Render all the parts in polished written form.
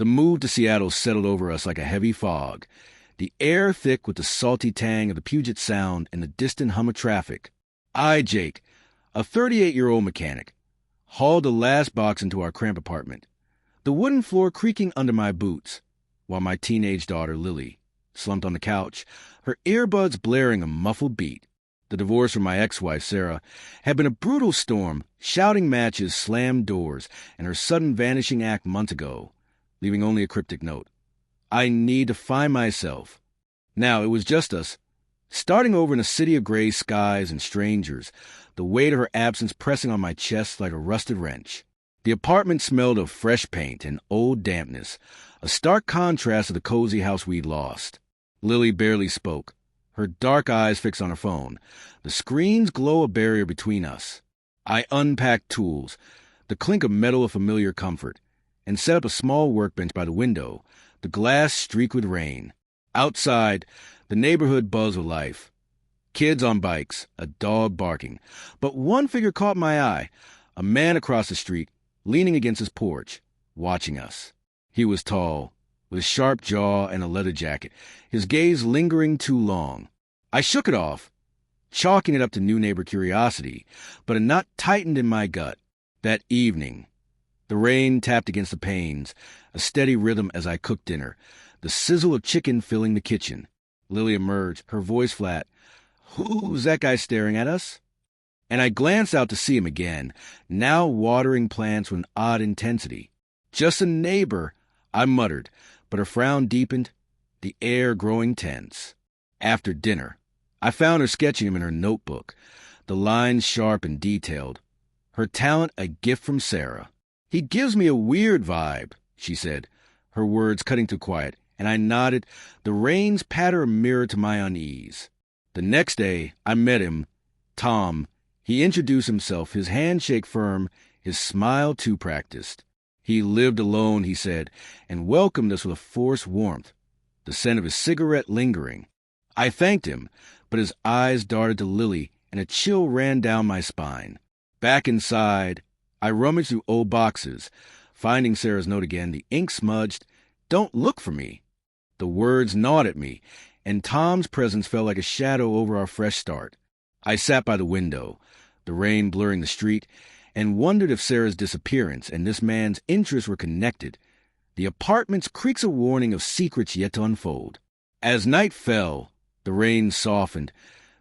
The move to Seattle settled over us like a heavy fog, the air thick with the salty tang of the Puget Sound and the distant hum of traffic. I, Jake, a 38-year-old mechanic, hauled the last box into our cramped apartment, the wooden floor creaking under my boots, while my teenage daughter, Lily, slumped on the couch, her earbuds blaring a muffled beat. The divorce from my ex-wife, Sarah, had been a brutal storm. Shouting matches slammed doors, and her sudden vanishing act months ago, leaving only a cryptic note. I need to find myself. Now, it was just us, starting over in a city of gray skies and strangers, the weight of her absence pressing on my chest like a rusted wrench. The apartment smelled of fresh paint and old dampness, a stark contrast to the cozy house we'd lost. Lily barely spoke, her dark eyes fixed on her phone, the screen's glow a barrier between us. I unpacked tools, the clink of metal a familiar comfort, and set up a small workbench by the window, the glass streaked with rain. Outside, the neighborhood buzzed with life. Kids on bikes, a dog barking. But one figure caught my eye, a man across the street, leaning against his porch, watching us. He was tall, with a sharp jaw and a leather jacket, his gaze lingering too long. I shook it off, chalking it up to new neighbor curiosity, but a knot tightened in my gut. That evening, the rain tapped against the panes, a steady rhythm as I cooked dinner, the sizzle of chicken filling the kitchen. Lily emerged, her voice flat. "Who's that guy staring at us?" And I glanced out to see him again, now watering plants with an odd intensity. "Just a neighbor," I muttered, but her frown deepened, the air growing tense. After dinner, I found her sketching him in her notebook, the lines sharp and detailed, her talent a gift from Sarah. "He gives me a weird vibe," she said, her words cutting to quiet, and I nodded, the rain's patter a mirror to my unease. The next day, I met him, Tom. He introduced himself, his handshake firm, his smile too practiced. He lived alone, he said, and welcomed us with a forced warmth, the scent of his cigarette lingering. I thanked him, but his eyes darted to Lily, and a chill ran down my spine. Back inside, I rummaged through old boxes, finding Sarah's note again, the ink smudged. "Don't look for me." The words gnawed at me, and Tom's presence fell like a shadow over our fresh start. I sat by the window, the rain blurring the street, and wondered if Sarah's disappearance and this man's interests were connected. The apartment's creaks a warning of secrets yet to unfold. As night fell, the rain softened,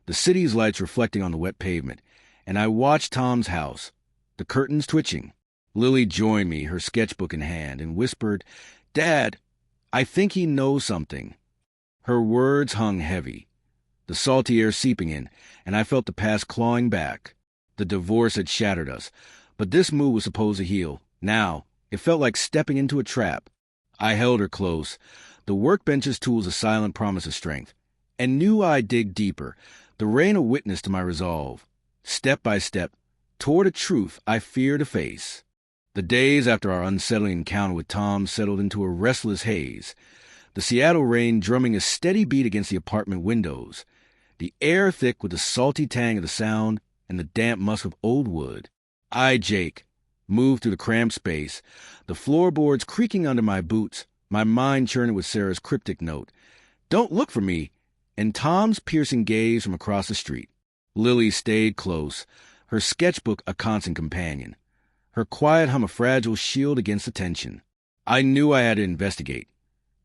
the city's lights reflecting on the wet pavement, and I watched Tom's house, the curtains twitching. Lily joined me, her sketchbook in hand, and whispered, "Dad, I think he knows something." Her words hung heavy, the salty air seeping in, and I felt the past clawing back. The divorce had shattered us, but this move was supposed to heal. Now, it felt like stepping into a trap. I held her close, the workbench's tools a silent promise of strength, and knew I'd dig deeper, the rain a witness to my resolve, step by step, toward a truth I fear to face. The days after our unsettling encounter with Tom settled into a restless haze, the Seattle rain drumming a steady beat against the apartment windows, the air thick with the salty tang of the Sound and the damp musk of old wood. I, Jake, moved through the cramped space, the floorboards creaking under my boots, my mind churning with Sarah's cryptic note, "Don't look for me," and Tom's piercing gaze from across the street. Lily stayed close, her sketchbook a constant companion, her quiet hum a fragile shield against the tension. I knew I had to investigate,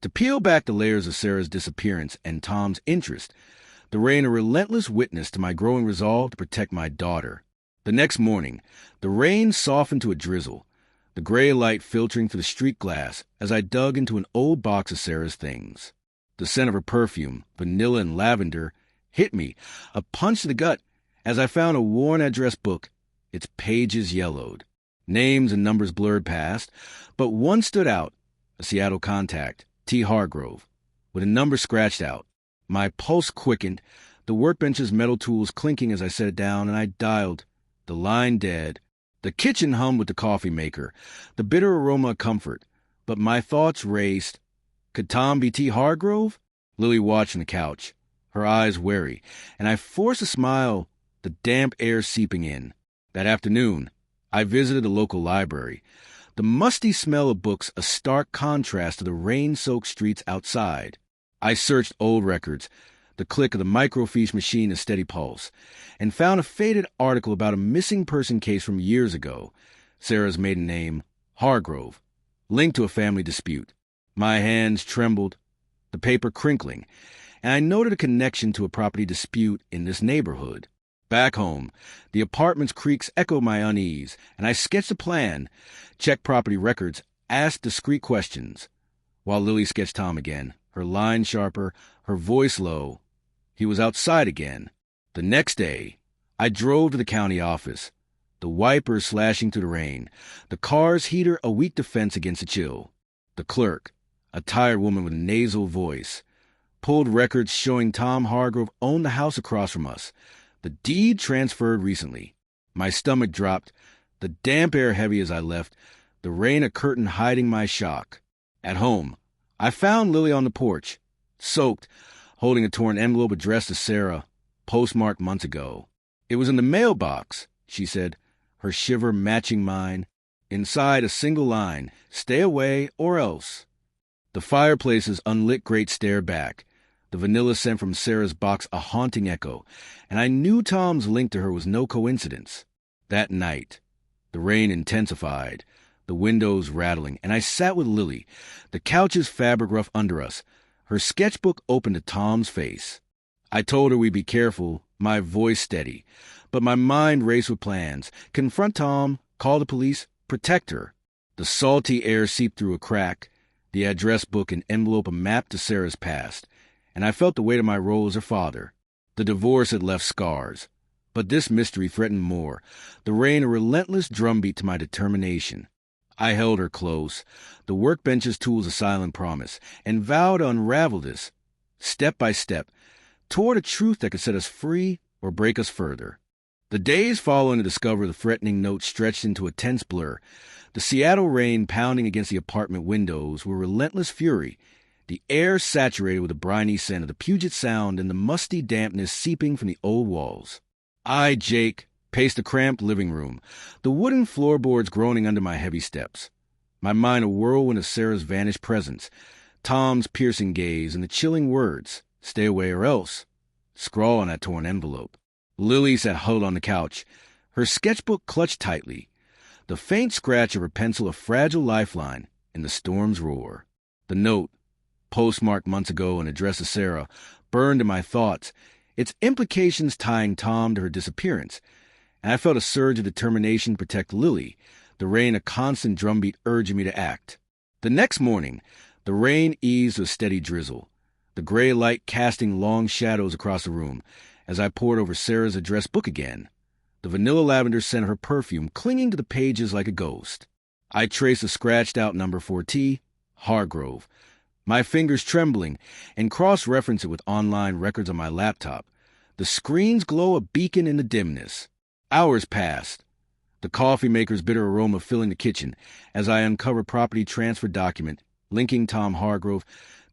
to peel back the layers of Sarah's disappearance and Tom's interest, the rain a relentless witness to my growing resolve to protect my daughter. The next morning, the rain softened to a drizzle, the gray light filtering through the street glass as I dug into an old box of Sarah's things. The scent of her perfume, vanilla and lavender, hit me, a punch to the gut, as I found a worn address book, its pages yellowed. Names and numbers blurred past, but one stood out, a Seattle contact, T. Hargrove, with a number scratched out. My pulse quickened, the workbench's metal tools clinking as I set it down, and I dialed, the line dead. The kitchen hummed with the coffee maker, the bitter aroma of comfort, but my thoughts raced. Could Tom be T. Hargrove? Lily watched on the couch, her eyes wary, and I forced a smile, the damp air seeping in. That afternoon, I visited the local library. The musty smell of books a stark contrast to the rain-soaked streets outside. I searched old records, the click of the microfiche machine a steady pulse, and found a faded article about a missing person case from years ago. Sarah's maiden name, Hargrove, linked to a family dispute. My hands trembled, the paper crinkling, and I noted a connection to a property dispute in this neighborhood. Back home, the apartment's creaks echoed my unease, and I sketched a plan, checked property records, asked discreet questions, while Lily sketched Tom again, her line sharper, her voice low. He was outside again. The next day, I drove to the county office, the wipers slashing through the rain, the car's heater a weak defense against the chill. The clerk, a tired woman with a nasal voice, pulled records showing Tom Hargrove owned the house across from us. The deed transferred recently. My stomach dropped, the damp air heavy as I left, the rain a curtain hiding my shock. At home, I found Lily on the porch, soaked, holding a torn envelope addressed to Sarah, postmarked months ago. "It was in the mailbox," she said, her shiver matching mine. Inside a single line, "Stay away or else." The fireplace's unlit grate stared back, the vanilla scent from Sarah's box a haunting echo, and I knew Tom's link to her was no coincidence. That night, the rain intensified, the windows rattling, and I sat with Lily, the couch's fabric rough under us, her sketchbook open to Tom's face. I told her we'd be careful, my voice steady, but my mind raced with plans. Confront Tom, call the police, protect her. The salty air seeped through a crack, the address book and envelope a map to Sarah's past, and I felt the weight of my role as her father. The divorce had left scars, but this mystery threatened more, the rain a relentless drumbeat to my determination. I held her close, the workbench's tools a silent promise, and vowed to unravel this, step by step, toward a truth that could set us free or break us further. The days following the discovery of the threatening note stretched into a tense blur. The Seattle rain pounding against the apartment windows with relentless fury, the air saturated with the briny scent of the Puget Sound and the musty dampness seeping from the old walls. I, Jake, paced the cramped living room, the wooden floorboards groaning under my heavy steps. My mind a whirlwind of Sarah's vanished presence, Tom's piercing gaze, and the chilling words, "Stay away or else," scrawled on that torn envelope. Lily sat huddled on the couch, her sketchbook clutched tightly, the faint scratch of her pencil a fragile lifeline in the storm's roar. The note, postmarked months ago and addressed to Sarah, burned in my thoughts, its implications tying Tom to her disappearance, and I felt a surge of determination to protect Lily, the rain a constant drumbeat urging me to act. The next morning, the rain eased to a steady drizzle, the gray light casting long shadows across the room as I pored over Sarah's address book again, the vanilla lavender scent of her perfume clinging to the pages like a ghost. I traced the scratched-out number 4T, Hargrove, my fingers trembling, and cross-referenced it with online records on my laptop. The screen's glow a beacon in the dimness. Hours passed, the coffee maker's bitter aroma filling the kitchen as I uncovered property transfer document linking Tom Hargrove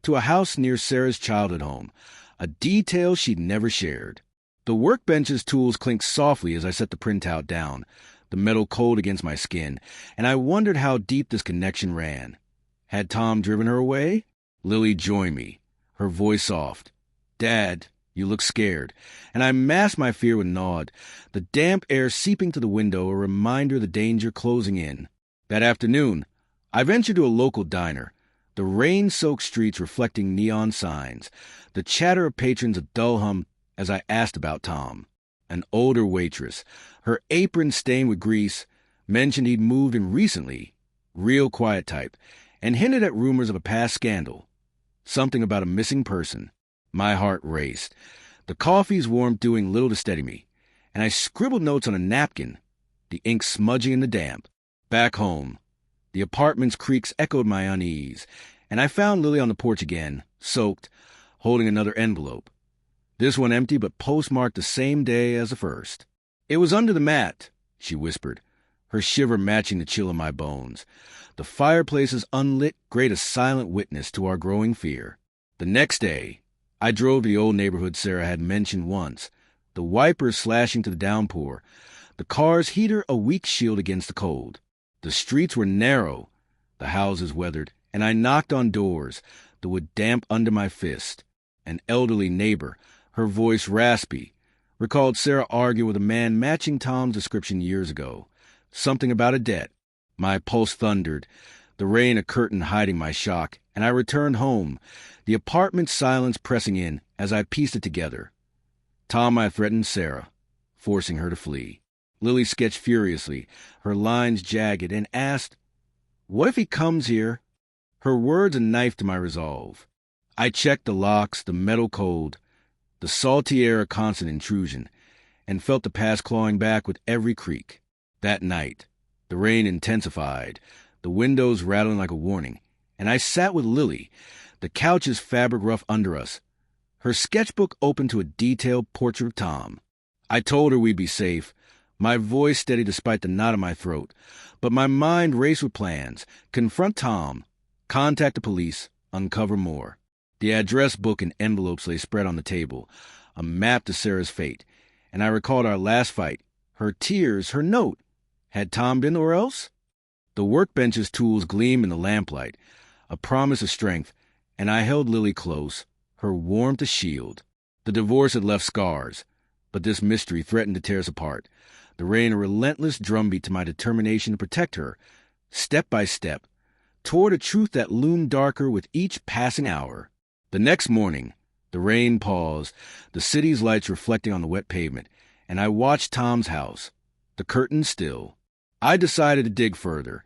to a house near Sarah's childhood home, a detail she'd never shared. The workbench's tools clinked softly as I set the printout down, the metal cold against my skin, and I wondered how deep this connection ran. Had Tom driven her away? Lily joined me, her voice soft. "Dad, you look scared," and I masked my fear with a nod, the damp air seeping to the window a reminder of the danger closing in. That afternoon, I ventured to a local diner, the rain-soaked streets reflecting neon signs, the chatter of patrons a dull hum as I asked about Tom. An older waitress, her apron stained with grease, mentioned he'd moved in recently, real quiet type, and hinted at rumors of a past scandal, something about a missing person. My heart raced, the coffee's warmth doing little to steady me, and I scribbled notes on a napkin, the ink smudging in the damp. Back home, the apartment's creaks echoed my unease, and I found Lily on the porch again, soaked, holding another envelope. This one empty but postmarked the same day as the first. "It was under the mat," she whispered, her shiver matching the chill in my bones. The fireplace's unlit grate a silent witness to our growing fear. The next day, I drove to the old neighborhood Sarah had mentioned once, the wipers slashing to the downpour, the car's heater a weak shield against the cold. The streets were narrow, the houses weathered, and I knocked on doors, the wood damp under my fist. An elderly neighbor, her voice raspy, recalled Sarah arguing with a man matching Tom's description years ago. Something about a debt. My pulse thundered, the rain a curtain hiding my shock, and I returned home, the apartment's silence pressing in as I pieced it together. Tom, I threatened Sarah, forcing her to flee. Lily sketched furiously, her lines jagged, and asked, "What if he comes here?" Her words a knife to my resolve. I checked the locks, the metal cold, the salty air a constant intrusion, and felt the past clawing back with every creak. That night, the rain intensified, the windows rattling like a warning, and I sat with Lily, the couch's fabric rough under us, her sketchbook open to a detailed portrait of Tom. I told her we'd be safe, my voice steady despite the knot in my throat, but my mind raced with plans. Confront Tom, contact the police, uncover more. The address book and envelopes lay spread on the table, a map to Sarah's fate, and I recalled our last fight, her tears, her note. Had Tom been or else? The workbench's tools gleamed in the lamplight, a promise of strength, and I held Lily close, her warmth a shield. The divorce had left scars, but this mystery threatened to tear us apart. The rain a relentless drumbeat to my determination to protect her, step by step, toward a truth that loomed darker with each passing hour. The next morning, the rain paused, the city's lights reflecting on the wet pavement, and I watched Tom's house, the curtains still. I decided to dig further,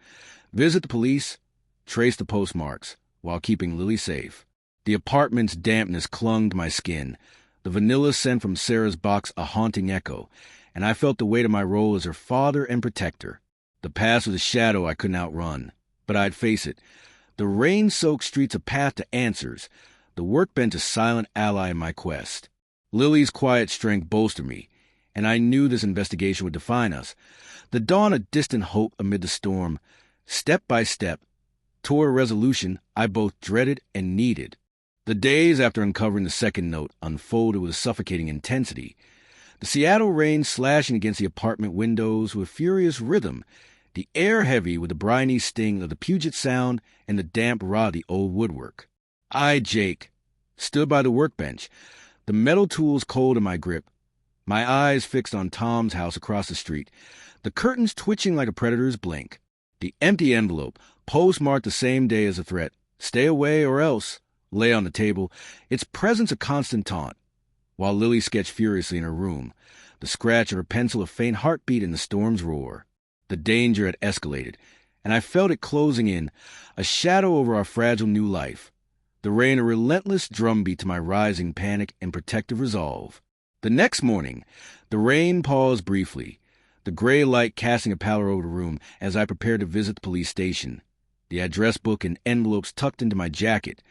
visit the police, trace the postmarks, while keeping Lily safe. The apartment's dampness clung to my skin, the vanilla scent from Sarah's box a haunting echo, and I felt the weight of my role as her father and protector. The past was a shadow I couldn't outrun, but I'd face it. The rain-soaked streets a path to answers, the workbench a silent ally in my quest. Lily's quiet strength bolstered me, and I knew this investigation would define us. The dawn a distant hope amid the storm, step by step, toward a resolution I both dreaded and needed. The days after uncovering the second note unfolded with a suffocating intensity. The Seattle rain slashing against the apartment windows with furious rhythm, the air heavy with the briny sting of the Puget Sound and the damp rot of the old woodwork. I, Jake, stood by the workbench, the metal tools cold in my grip, my eyes fixed on Tom's house across the street, the curtains twitching like a predator's blink. The empty envelope, postmarked the same day as the threat, "Stay away or else," lay on the table, its presence a constant taunt, while Lily sketched furiously in her room, the scratch of her pencil a faint heartbeat in the storm's roar. The danger had escalated, and I felt it closing in, a shadow over our fragile new life. The rain a relentless drumbeat to my rising panic and protective resolve. The next morning, the rain paused briefly, the gray light casting a pallor over the room as I prepared to visit the police station. The address book and envelopes tucked into my jacket,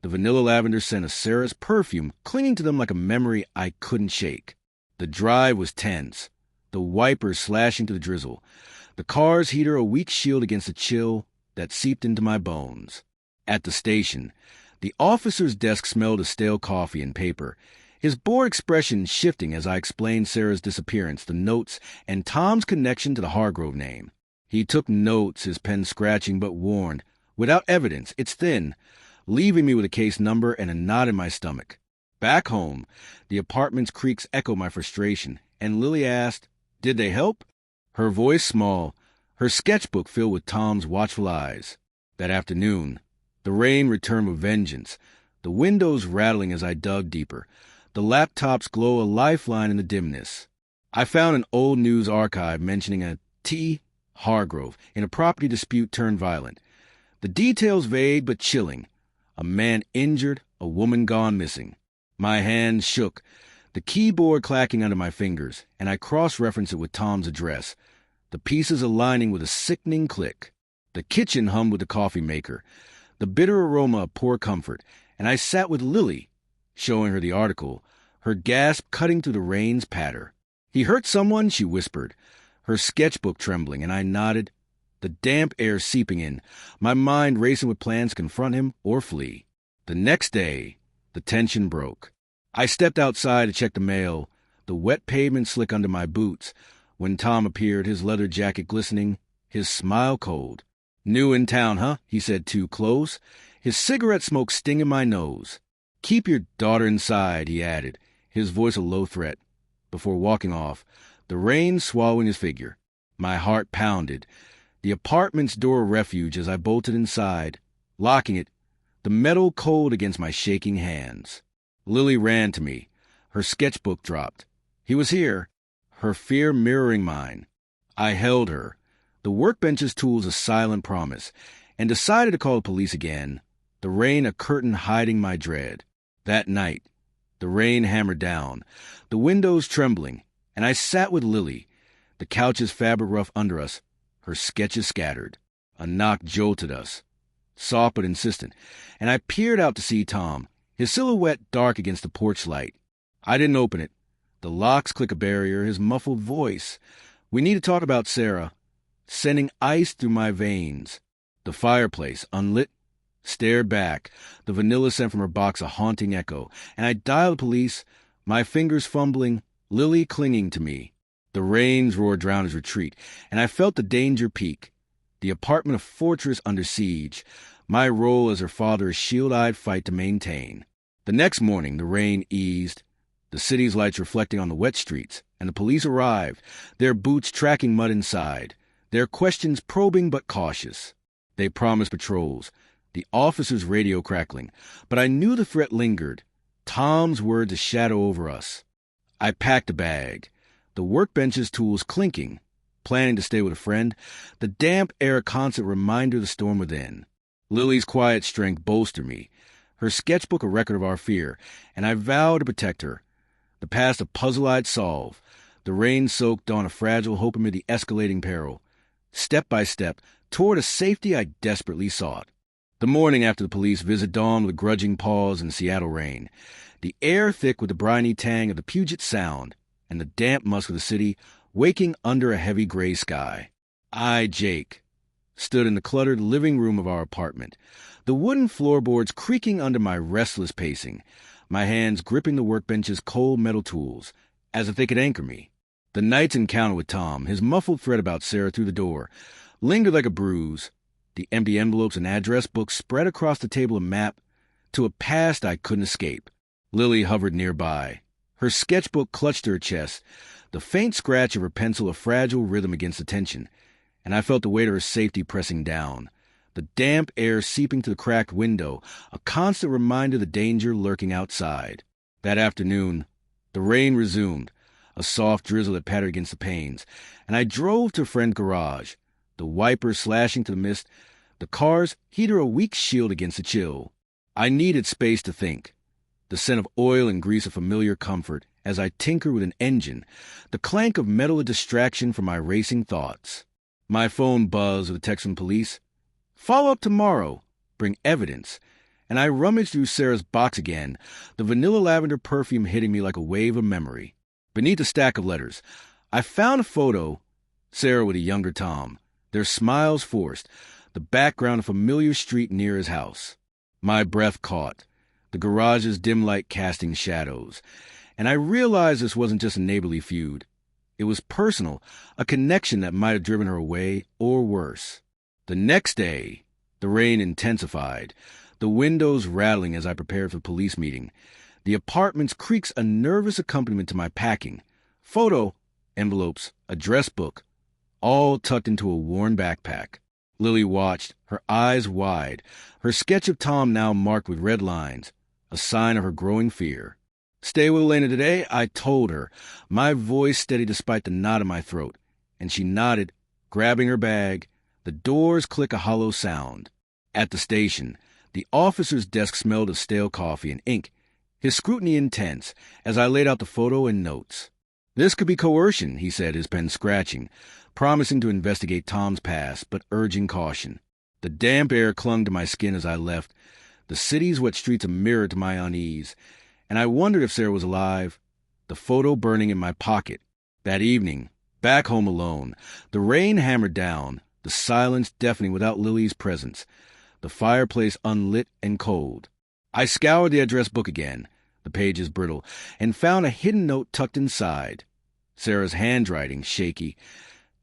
the vanilla lavender scent of Sarah's perfume clinging to them like a memory I couldn't shake. The drive was tense, the wipers slashing through the drizzle, the car's heater a weak shield against the chill that seeped into my bones. At the station, the officer's desk smelled of stale coffee and paper, his bored expression shifting as I explained Sarah's disappearance, the notes, and Tom's connection to the Hargrove name. He took notes, his pen scratching, but warned, "Without evidence, it's thin," leaving me with a case number and a knot in my stomach. Back home, the apartment's creaks echoed my frustration, and Lily asked, "Did they help?" Her voice small, her sketchbook filled with Tom's watchful eyes. That afternoon, the rain returned with vengeance, the windows rattling as I dug deeper, the laptop's glow a lifeline in the dimness. I found an old news archive mentioning a T. Hargrove in a property dispute turned violent. The details vague but chilling. A man injured, a woman gone missing. My hands shook, the keyboard clacking under my fingers, and I cross-referenced it with Tom's address, the pieces aligning with a sickening click. The kitchen hummed with the coffee maker, the bitter aroma of poor comfort, and I sat with Lily, showing her the article, her gasp cutting through the rain's patter. "He hurt someone," she whispered, her sketchbook trembling, and I nodded, the damp air seeping in, my mind racing with plans to confront him or flee. The next day, the tension broke. I stepped outside to check the mail, the wet pavement slick under my boots, when Tom appeared, his leather jacket glistening, his smile cold. "New in town, huh?" he said too close, his cigarette smoke stinging my nose. "Keep your daughter inside," he added, his voice a low threat, before walking off, the rain swallowing his figure. My heart pounded. The apartment's door of refuge as I bolted inside, locking it, the metal cold against my shaking hands. Lily ran to me. Her sketchbook dropped. He was here, her fear mirroring mine. I held her, the workbench's tools a silent promise, and decided to call the police again, the rain a curtain hiding my dread. That night, the rain hammered down, the windows trembling, and I sat with Lily, the couch's fabric rough under us, her sketches scattered. A knock jolted us, soft but insistent, and I peered out to see Tom, his silhouette dark against the porch light. I didn't open it. The locks click a barrier, his muffled voice. "We need to talk about Sarah," sending ice through my veins. The fireplace, unlit, stared back, the vanilla scent from her box a haunting echo, and I dialed the police, my fingers fumbling, Lily clinging to me. The rain's roar drowned his retreat, and I felt the danger peak. The apartment a fortress under siege, my role as her father a shield-eyed fight to maintain. The next morning, the rain eased, the city's lights reflecting on the wet streets, and the police arrived, their boots tracking mud inside, their questions probing but cautious. They promised patrols, the officer's radio crackling, but I knew the threat lingered, Tom's words a shadow over us. I packed a bag, the workbench's tools clinking, planning to stay with a friend, the damp air a constant reminder of the storm within. Lily's quiet strength bolstered me, her sketchbook a record of our fear, and I vowed to protect her. The past a puzzle I'd solve, the rain-soaked dawn a fragile hope amid the escalating peril. Step by step, toward a safety I desperately sought. The morning after the police visit dawned with a grudging pause in the Seattle rain, the air thick with the briny tang of the Puget Sound, and the damp musk of the city waking under a heavy gray sky. I, Jake, stood in the cluttered living room of our apartment, the wooden floorboards creaking under my restless pacing, my hands gripping the workbench's cold metal tools, as if they could anchor me. The night's encounter with Tom, his muffled threat about Sarah through the door, lingered like a bruise. The empty envelopes and address books spread across the table a map to a past I couldn't escape. Lily hovered nearby, her sketchbook clutched to her chest, the faint scratch of her pencil a fragile rhythm against the tension, and I felt the weight of her safety pressing down, the damp air seeping to the cracked window, a constant reminder of the danger lurking outside. That afternoon, the rain resumed, a soft drizzle that pattered against the panes, and I drove to a friend's garage, the wipers slashing through the mist, the car's heater a weak shield against the chill. I needed space to think, the scent of oil and grease a familiar comfort as I tinkered with an engine, the clank of metal a distraction from my racing thoughts. My phone buzzed with a text from police. "Follow up tomorrow. Bring evidence." And I rummaged through Sarah's box again, the vanilla lavender perfume hitting me like a wave of memory. Beneath a stack of letters, I found a photo, Sarah with a younger Tom, their smiles forced, the background a familiar street near his house. My breath caught, the garage's dim light casting shadows, and I realized this wasn't just a neighborly feud. It was personal, a connection that might have driven her away, or worse. The next day, the rain intensified, the windows rattling as I prepared for the police meeting, the apartment's creaks a nervous accompaniment to my packing, photo, envelopes, address book, all tucked into a worn backpack. Lily watched, her eyes wide, her sketch of Tom now marked with red lines, a sign of her growing fear. "Stay with Elena today," I told her, my voice steady despite the knot in my throat, and she nodded, grabbing her bag. The doors click a hollow sound. At the station, the officer's desk smelled of stale coffee and ink, his scrutiny intense, as I laid out the photo and notes. "This could be coercion," he said, his pen scratching, promising to investigate Tom's past, but urging caution. The damp air clung to my skin as I left, the city's wet streets a mirror to my unease, and I wondered if Sarah was alive, the photo burning in my pocket. That evening, back home alone, the rain hammered down, the silence deafening without Lily's presence, the fireplace unlit and cold. I scoured the address book again, the pages brittle, and found a hidden note tucked inside. Sarah's handwriting shaky.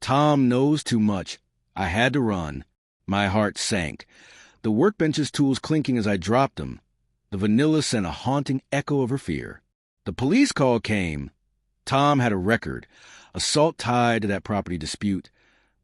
"Tom knows too much. I had to run. My heart sank. The workbench's tools clinking as I dropped them. The vanilla sent a haunting echo of her fear. The police call came. Tom had a record, assault tied to that property dispute,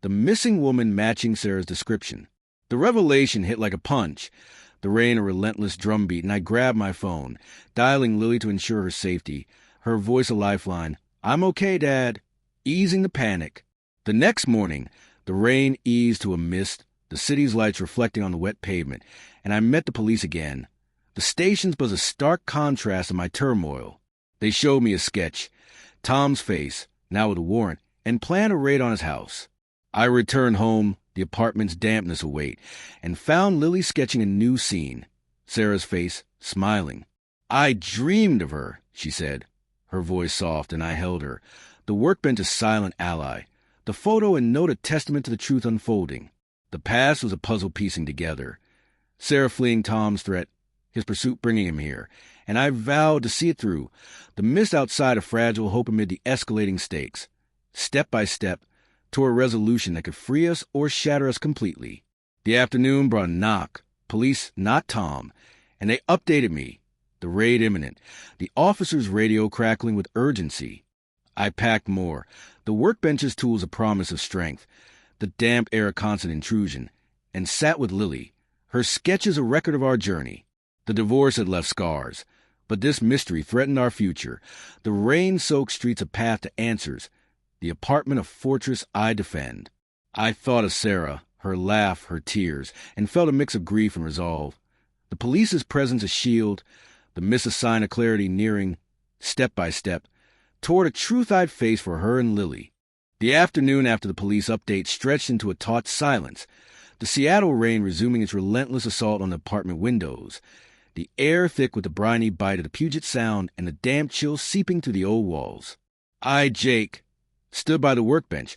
the missing woman matching Sarah's description. The revelation hit like a punch, the rain a relentless drumbeat, and I grabbed my phone, dialing Lily to ensure her safety, her voice a lifeline. "I'm okay, Dad," easing the panic. The next morning, the rain eased to a mist, the city's lights reflecting on the wet pavement, and I met the police again. The stations was a stark contrast to my turmoil. They showed me a sketch, Tom's face, now with a warrant, and planned a raid on his house. I returned home, the apartment's dampness await, and found Lily sketching a new scene, Sarah's face smiling. "I dreamed of her," she said, her voice soft, and I held her, the workbench a silent ally, the photo and note a testament to the truth unfolding. The past was a puzzle piecing together. Sarah fleeing Tom's threat, his pursuit bringing him here, and I vowed to see it through, the mist outside a fragile hope amid the escalating stakes. Step by step, toward a resolution that could free us or shatter us completely. The afternoon brought a knock, police, not Tom, and they updated me. The raid imminent, the officer's radio crackling with urgency. I packed more, the workbench's tools a promise of strength, the damp air a constant intrusion, and sat with Lily, her sketches a record of our journey. The divorce had left scars, but this mystery threatened our future, the rain-soaked streets a path to answers, the apartment a fortress I defend. I thought of Sarah, her laugh, her tears, and felt a mix of grief and resolve. The police's presence a shield, the mist a sign of clarity nearing, step by step, toward a truth I'd face for her and Lily. The afternoon after the police update stretched into a taut silence, the Seattle rain resuming its relentless assault on the apartment windows, the air thick with the briny bite of the Puget Sound and the damp chill seeping through the old walls. I, Jake, stood by the workbench,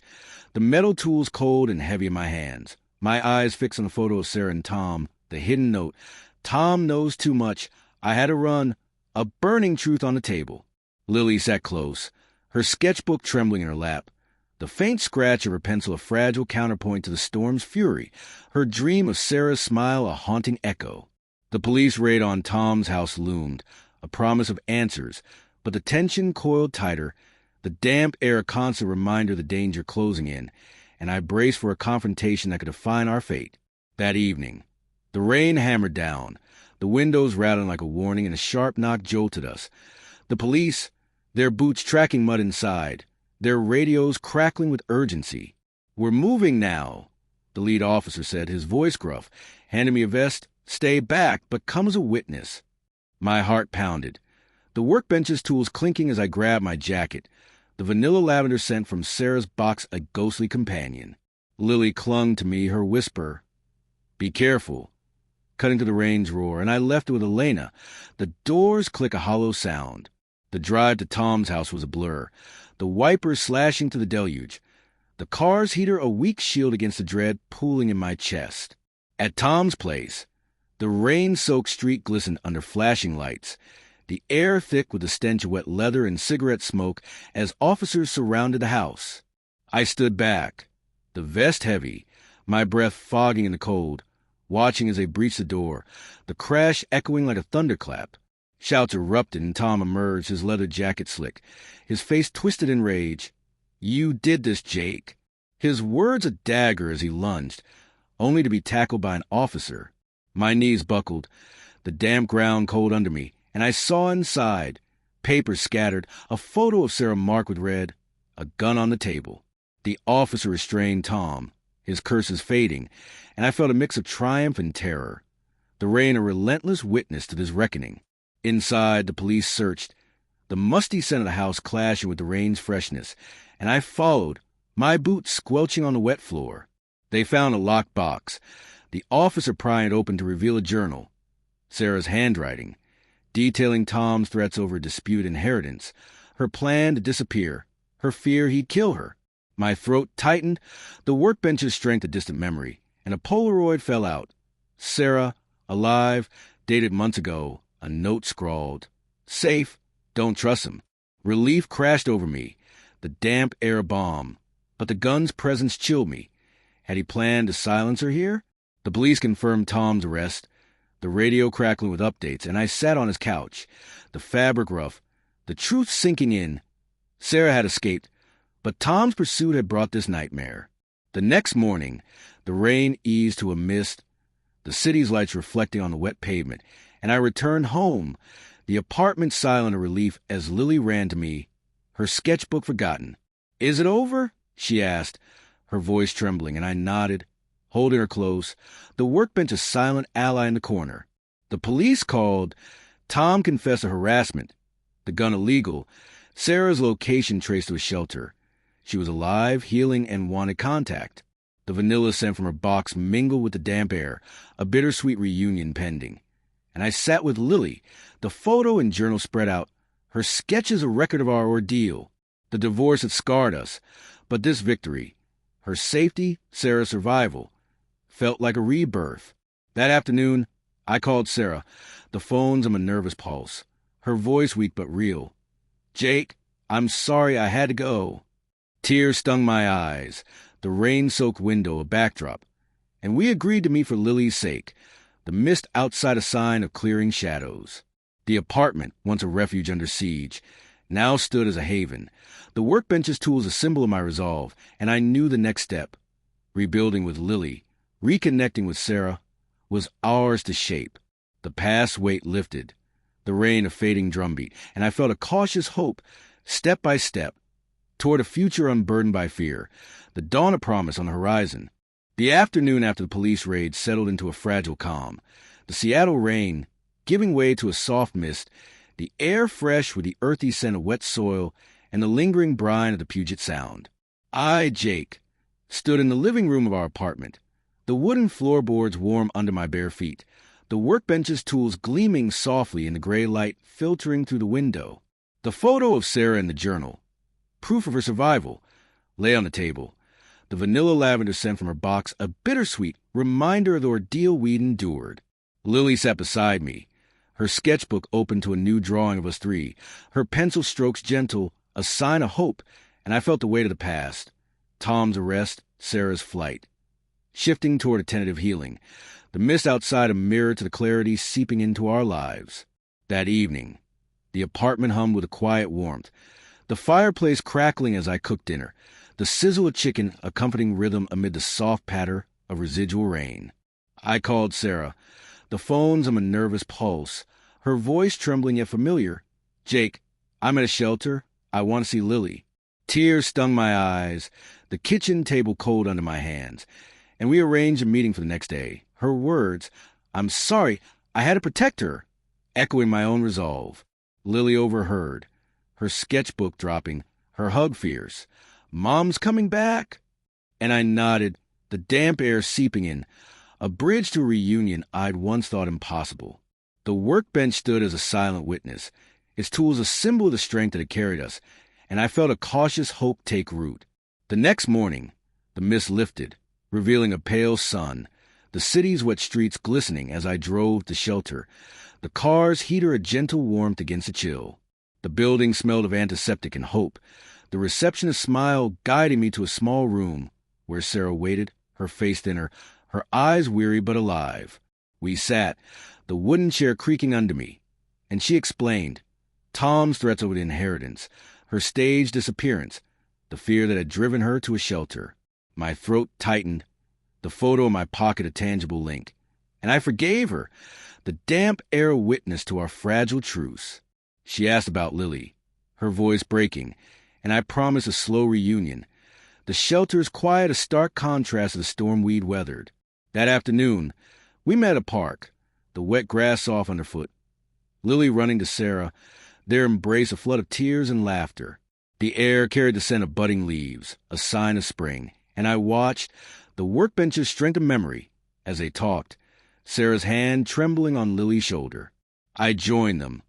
the metal tools cold and heavy in my hands, my eyes fixed on the photo of Sarah and Tom, the hidden note. Tom knows too much. I had to run, a burning truth on the table. Lily sat close, her sketchbook trembling in her lap, the faint scratch of her pencil a fragile counterpoint to the storm's fury, her dream of Sarah's smile a haunting echo. The police raid on Tom's house loomed, a promise of answers, but the tension coiled tighter, the damp air a constant reminder of the danger closing in, and I braced for a confrontation that could define our fate. That evening, the rain hammered down, the windows rattling like a warning, and a sharp knock jolted us. The police, their boots tracking mud inside, their radios crackling with urgency. "We're moving now," the lead officer said, his voice gruff, handed me a vest. "Stay back, but come as a witness." My heart pounded, the workbench's tools clinking as I grabbed my jacket, the vanilla lavender scent from Sarah's box a ghostly companion. Lily clung to me, her whisper, "Be careful," cutting to the rain's roar, and I left it with Elena. The doors click a hollow sound. The drive to Tom's house was a blur, the wipers slashing through the deluge, the car's heater a weak shield against the dread pooling in my chest. At Tom's place, the rain-soaked street glistened under flashing lights, the air thick with the stench of wet leather and cigarette smoke as officers surrounded the house. I stood back, the vest heavy, my breath fogging in the cold, watching as they breached the door, the crash echoing like a thunderclap. Shouts erupted and Tom emerged, his leather jacket slick, his face twisted in rage. "You did this, Jake." His words a dagger as he lunged, only to be tackled by an officer. My knees buckled, the damp ground cold under me, and I saw inside, papers scattered, a photo of Sarah marked with red, a gun on the table. The officer restrained Tom, his curses fading, and I felt a mix of triumph and terror. The rain a relentless witness to this reckoning. Inside, the police searched, the musty scent of the house clashing with the rain's freshness, and I followed, my boots squelching on the wet floor. They found a locked box, the officer prying it open to reveal a journal, Sarah's handwriting, detailing Tom's threats over a disputed inheritance, her plan to disappear, her fear he'd kill her. My throat tightened, the workbench's strength a distant memory, and a Polaroid fell out. Sarah, alive, dated months ago, a note scrawled, "Safe, don't trust him." Relief crashed over me, the damp air a balm, but the gun's presence chilled me, Had he planned to silence her here? The police confirmed Tom's arrest, the radio crackling with updates, and I sat on his couch, the fabric rough, the truth sinking in. Sarah had escaped, but Tom's pursuit had brought this nightmare. The next morning, the rain eased to a mist, the city's lights reflecting on the wet pavement, and I returned home, the apartment silent of relief as Lily ran to me, her sketchbook forgotten. "Is it over?" she asked, her voice trembling, and I nodded, holding her close, the workbench a silent ally in the corner. The police called. Tom confessed to harassment, the gun illegal, Sarah's location traced to a shelter. She was alive, healing, and wanted contact. The vanilla scent from her box mingled with the damp air, a bittersweet reunion pending. And I sat with Lily, the photo and journal spread out, her sketches a record of our ordeal. The divorce had scarred us, but this victory, her safety, Sarah's survival, felt like a rebirth. That afternoon, I called Sarah, the phones on a nervous pulse, her voice weak but real. "Jake, I'm sorry I had to go." Tears stung my eyes, the rain-soaked window a backdrop, and we agreed to meet for Lily's sake, the mist outside a sign of clearing shadows. The apartment, once a refuge under siege, now stood as a haven, the workbench's tools a symbol of my resolve, and I knew the next step, rebuilding with Lily, reconnecting with Sarah, was ours to shape. The past weight lifted, the rain a fading drumbeat, and I felt a cautious hope, step by step, toward a future unburdened by fear, the dawn of promise on the horizon. The afternoon after the police raid settled into a fragile calm, the Seattle rain giving way to a soft mist, the air fresh with the earthy scent of wet soil and the lingering brine of the Puget Sound. I, Jake, stood in the living room of our apartment, the wooden floorboards warm under my bare feet, the workbench's tools gleaming softly in the gray light filtering through the window. The photo of Sarah in the journal, proof of her survival, lay on the table, the vanilla lavender scent from her box a bittersweet reminder of the ordeal we'd endured. Lily sat beside me, her sketchbook open to a new drawing of us three, her pencil strokes gentle, a sign of hope, and I felt the weight of the past. Tom's arrest, Sarah's flight. Shifting toward a tentative healing, the mist outside a mirror to the clarity seeping into our lives. That evening, the apartment hummed with a quiet warmth, the fireplace crackling as I cooked dinner, the sizzle of chicken a comforting rhythm amid the soft patter of residual rain. I called Sarah, the phones on a nervous pulse, her voice trembling yet familiar. "Jake, I'm at a shelter. I want to see Lily." Tears stung my eyes, the kitchen table cold under my hands, and we arranged a meeting for the next day. Her words, "I'm sorry, I had to protect her," echoing my own resolve. Lily overheard, her sketchbook dropping, her hug fierce. "Mom's coming back." And I nodded, the damp air seeping in, a bridge to a reunion I'd once thought impossible. The workbench stood as a silent witness, its tools a symbol of the strength that had carried us, and I felt a cautious hope take root. The next morning, the mist lifted, revealing a pale sun, the city's wet streets glistening as I drove to shelter, the car's heater a gentle warmth against the chill. The building smelled of antiseptic and hope, the receptionist's smile guiding me to a small room where Sarah waited, her face thinner, her eyes weary but alive. We sat, the wooden chair creaking under me, and she explained Tom's threats over the inheritance, her staged disappearance, the fear that had driven her to a shelter. My throat tightened, the photo in my pocket a tangible link, and I forgave her, the damp air witness to our fragile truce. She asked about Lily, her voice breaking, and I promised a slow reunion. The shelter's quiet a stark contrast to the storm we'd weathered. That afternoon, we met at a park, the wet grass soft underfoot, Lily running to Sarah, their embrace a flood of tears and laughter. The air carried the scent of budding leaves, a sign of spring, and I watched, the workbench's strength of memory, as they talked, Sarah's hand trembling on Lily's shoulder. I joined them,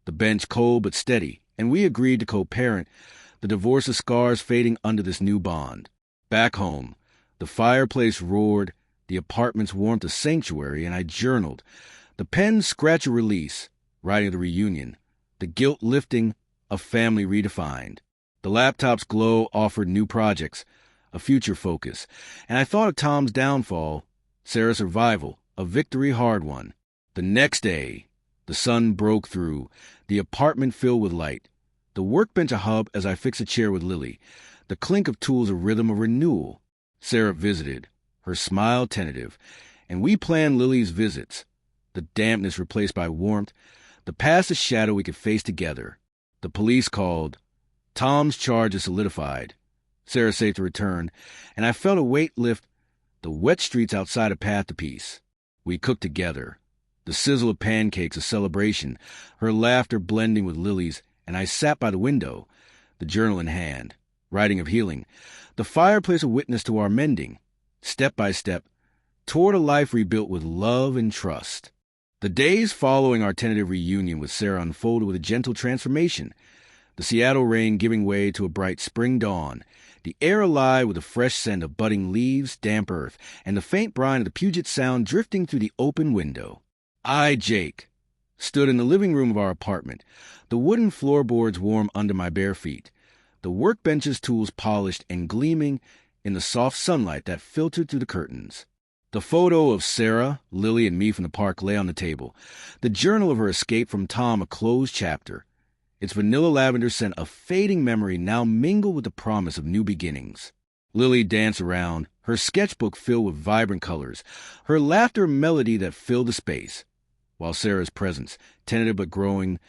the bench cold but steady, and we agreed to co-parent, the divorce of scars fading under this new bond. Back home, the fireplace roared, the apartment's warmth a sanctuary, and I journaled, the pen scratch a release, writing the reunion, the guilt lifting, a family redefined. The laptop's glow offered new projects, a future focus. And I thought of Tom's downfall, Sarah's survival, a victory hard won. The next day, the sun broke through, the apartment filled with light, the workbench a hub as I fix a chair with Lily, the clink of tools a rhythm of renewal. Sarah visited, her smile tentative, and we planned Lily's visits, the dampness replaced by warmth, the past a shadow we could face together. The police called. Tom's charge is solidified. Sarah safe to return, and I felt a weight lift, the wet streets outside a path to peace. We cooked together, the sizzle of pancakes a celebration, her laughter blending with Lily's, and I sat by the window, the journal in hand, writing of healing, the fireplace a witness to our mending, step by step, toward a life rebuilt with love and trust. The days following our tentative reunion with Sarah unfolded with a gentle transformation, the Seattle rain giving way to a bright spring dawn, the air alive with the fresh scent of budding leaves, damp earth, and the faint brine of the Puget Sound drifting through the open window. I, Jake, stood in the living room of our apartment, the wooden floorboards warm under my bare feet, the workbench's tools polished and gleaming in the soft sunlight that filtered through the curtains. The photo of Sarah, Lily, and me from the park lay on the table, the journal of her escape from Tom a closed chapter, its vanilla lavender scent a fading memory now mingled with the promise of new beginnings. Lily danced around, her sketchbook filled with vibrant colors, her laughter a melody that filled the space, while Sarah's presence, tentative but growing,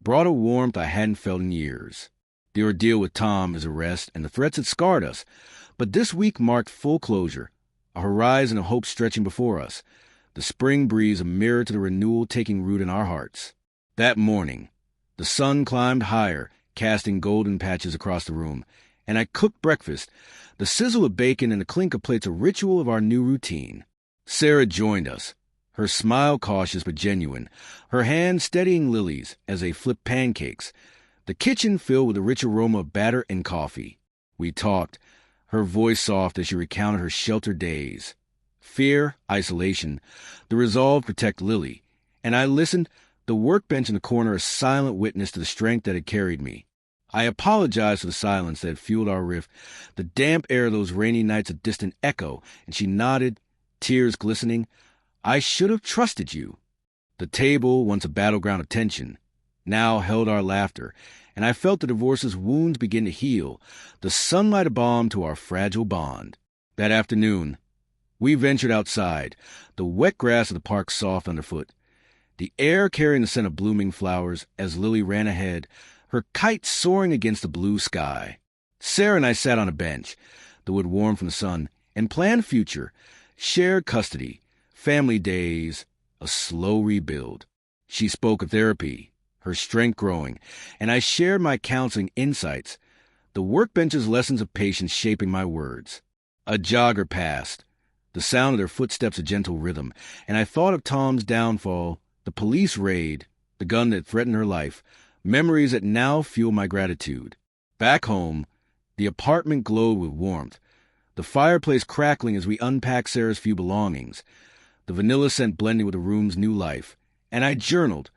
brought a warmth I hadn't felt in years. The ordeal with Tom, his arrest, and the threats had scarred us, but this week marked full closure, a horizon of hope stretching before us, the spring breeze a mirror to the renewal taking root in our hearts. That morning, the sun climbed higher, casting golden patches across the room, and I cooked breakfast, the sizzle of bacon and the clink of plates a ritual of our new routine. Sarah joined us, her smile cautious but genuine, her hand steadying Lily's as they flipped pancakes, the kitchen filled with the rich aroma of batter and coffee. We talked, her voice soft as she recounted her sheltered days. Fear, isolation, the resolve to protect Lily, and I listened, the workbench in the corner a silent witness to the strength that had carried me. I apologized for the silence that had fueled our rift, the damp air of those rainy nights a distant echo, and she nodded, tears glistening. I should have trusted you. The table, once a battleground of tension, now held our laughter, and I felt the divorce's wounds begin to heal, the sunlight a balm to our fragile bond. That afternoon, we ventured outside, the wet grass of the park soft underfoot, the air carrying the scent of blooming flowers as Lily ran ahead, her kite soaring against the blue sky. Sarah and I sat on a bench, the wood warm from the sun, and planned future, shared custody, family days, a slow rebuild. She spoke of therapy, her strength growing, and I shared my counseling insights, the workbench's lessons of patience shaping my words. A jogger passed, the sound of their footsteps a gentle rhythm, and I thought of Tom's downfall, the police raid, the gun that threatened her life, memories that now fuel my gratitude. Back home, the apartment glowed with warmth, the fireplace crackling as we unpacked Sarah's few belongings, the vanilla scent blending with the room's new life, and I journaled,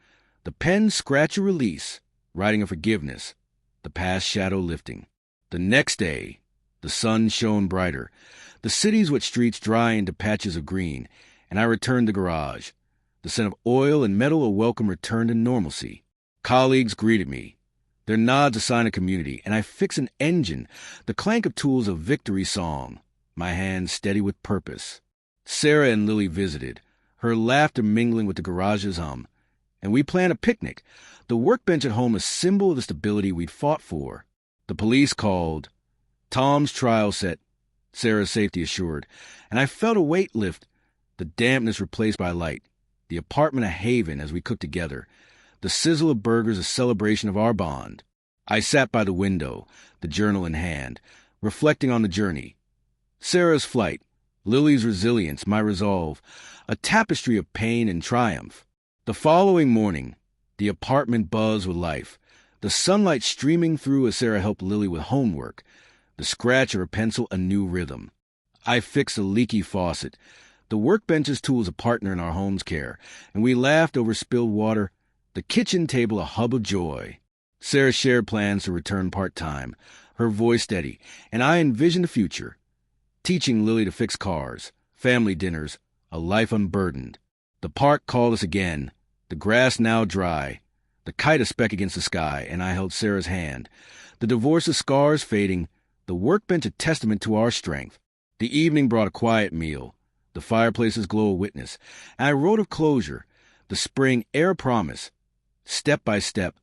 the pen scratch a release, writing of forgiveness, the past shadow lifting. The next day, the sun shone brighter, the city's wet streets dry into patches of green, and I returned to the garage. The scent of oil and metal a welcome return to normalcy. Colleagues greeted me, their nods a sign of community, and I fixed an engine, the clank of tools a victory song, my hands steady with purpose. Sarah and Lily visited, her laughter mingling with the garage's hum, and we planned a picnic, the workbench at home a symbol of the stability we'd fought for. The police called, Tom's trial set, Sarah's safety assured, and I felt a weight lift, the dampness replaced by light, the apartment a haven as we cooked together, the sizzle of burgers a celebration of our bond. I sat by the window, the journal in hand, reflecting on the journey. Sarah's flight, Lily's resilience, my resolve, a tapestry of pain and triumph. The following morning, the apartment buzzed with life, the sunlight streaming through as Sarah helped Lily with homework, the scratch of her pencil a new rhythm. I fixed a leaky faucet, the workbench's tools a partner in our home's care, and we laughed over spilled water, the kitchen table a hub of joy. Sarah shared plans to return part-time, her voice steady, and I envisioned the future, teaching Lily to fix cars, family dinners, a life unburdened. The park called us again, the grass now dry, the kite a speck against the sky, and I held Sarah's hand. The divorce's scars fading, the workbench a testament to our strength. The evening brought a quiet meal, the fireplace's glow a witness, and I wrote of closure, the spring air promise. Step by step,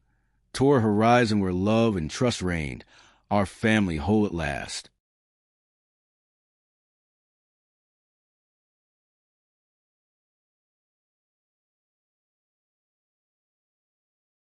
toward a horizon where love and trust reigned, our family whole at last.